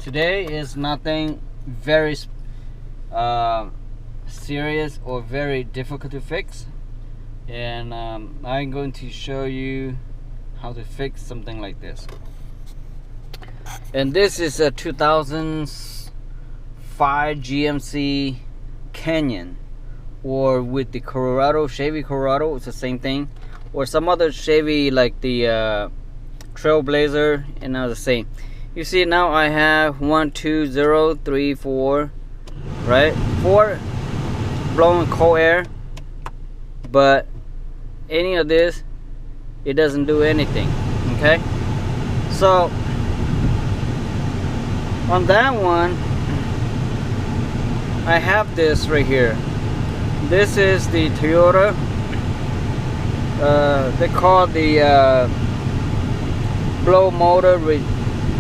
Today is nothing very serious or very difficult to fix, and I'm going to show you how to fix something like this. And this is a 2005 GMC Canyon, or with the Colorado, Chevy Colorado, it's the same thing, or some other Chevy like the Trailblazer, and now the same. You see, now I have 1, 2, 0, 3, 4, right? 4 blowing cold air, but any of this, it doesn't do anything. Okay, so on that one, I have this right here. This is the Toyota. They call the blow motor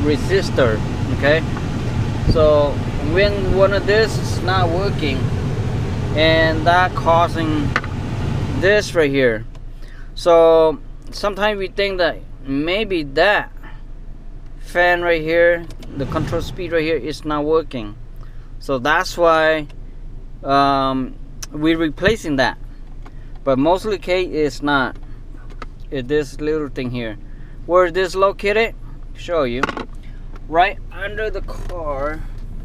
resistor. Okay, so when one of this is not working, and that causing this right here, so sometimes we think that maybe that fan right here, the control speed right here, is not working. So that's why we're replacing that. But mostly case it's not. It's this little thing here. Where is this located? Show you. Right under the car,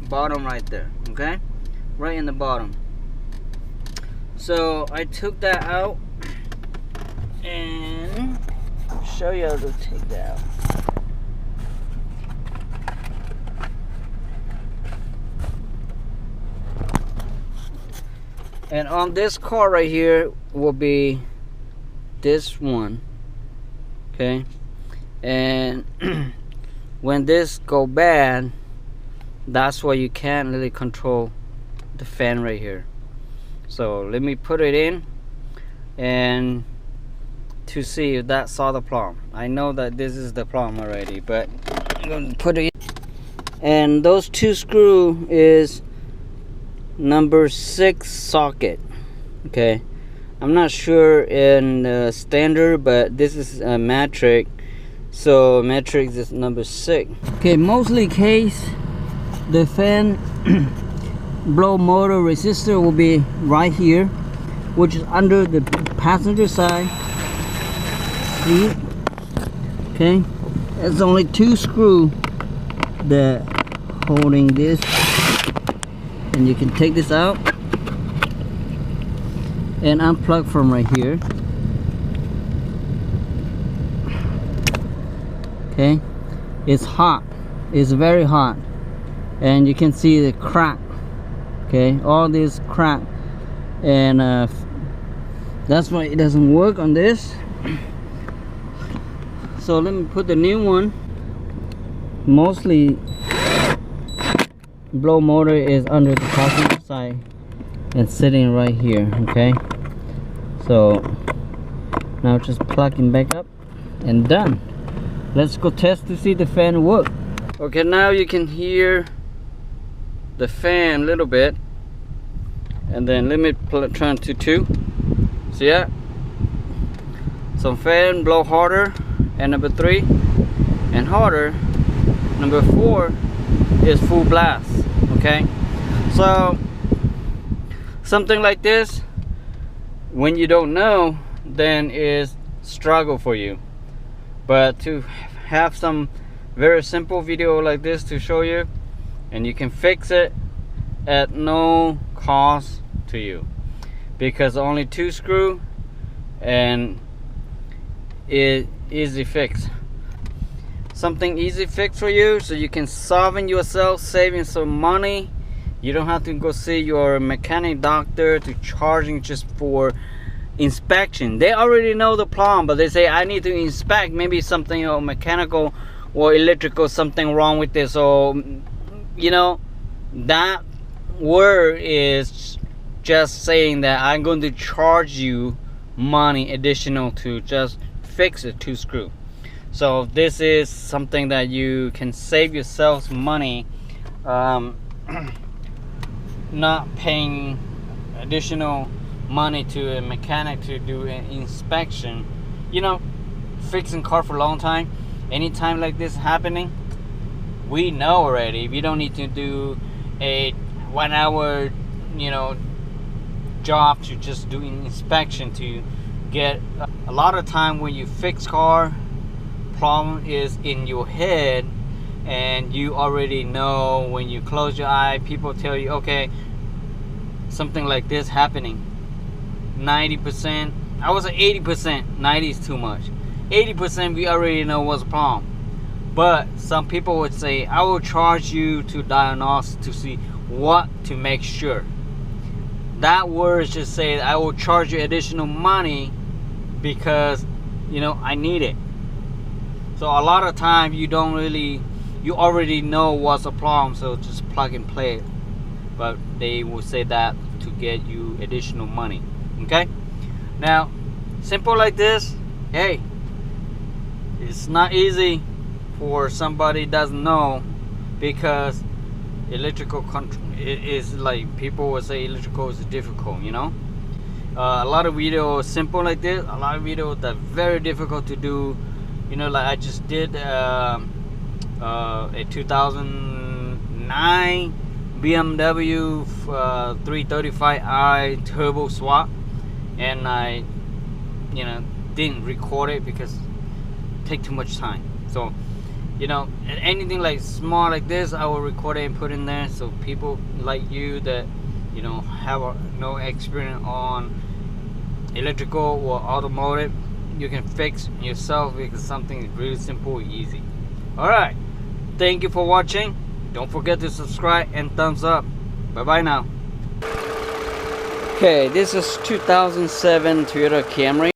bottom right there. Okay, right in the bottom. So I took that out and show you how to take that out. And on this car right here will be this one. Okay, and when this go bad, that's why you can't really control the fan right here. So let me put it in and to see if that solved the problem. I know that this is the problem already, but I'm going to put it in. And those 2 screw is number 6 socket. Okay, I'm not sure in standard, but this is a metric, so metric is number 6. Okay, mostly case the fan blow motor resistor will be right here, which is under the passenger side seat. Okay, there's only 2 screw that holding this, and you can take this out and unplug from right here. Okay, it's hot, it's very hot, and you can see the crack. Okay, all this crack, and that's why it doesn't work on this. So let me put the new one. Mostly blow motor is under the passenger side and sitting right here. Okay, so now just plugging back up and done. Let's go test to see the fan work. Okay, now you can hear the fan a little bit, and then let me turn to 2. See that? So fan blow harder, and number 3 and harder. Number 4 is full blast. Okay, so something like this, when you don't know, then is struggle for you. But to have some very simple video like this to show you, and you can fix it at no cost to you, because only 2 screw and it easy fix. Something easy fix for you, so you can solve it yourself, saving some money. You don't have to go see your mechanic doctor to charging just for inspection. They already know the problem, but they say I need to inspect, maybe something mechanical or electrical, something wrong with this. So you know, that word is just saying that I'm going to charge you money additional to just fix a 2 screw. So this is something that you can save yourself money, not paying additional money to a mechanic to do an inspection. You know, fixing car for a long time, anytime like this happening, we know already. We don't need to do a 1 hour, you know, job to just do an inspection to get. A lot of time when you fix car, problem is in your head, and you already know. When you close your eye, people tell you, okay, something like this happening. 90%, I was at 80%. 90 is too much. 80% we already know what's the problem. But some people would say, I will charge you to diagnose to see what to make sure. That word just say I will charge you additional money because, you know, I need it. So a lot of time you already know what's the problem, so just plug and play it. But they will say that to get you additional money. Okay? Now, simple like this, hey, it's not easy for somebody doesn't know, because electrical control is like, people will say electrical is difficult, you know. A lot of videos simple like this, a lot of videos that very difficult to do, you know. Like I just did a 2009 BMW 335i turbo swap, and I, you know, didn't record it because it take too much time. So, you know, anything like small like this, I will record it and put in there, so people like you that, you know, have no experience on electrical or automotive, you can fix yourself, because something is really simple, easy. All right, thank you for watching. Don't forget to subscribe and thumbs up. Bye bye now. Okay, this is 2007 Toyota Camry.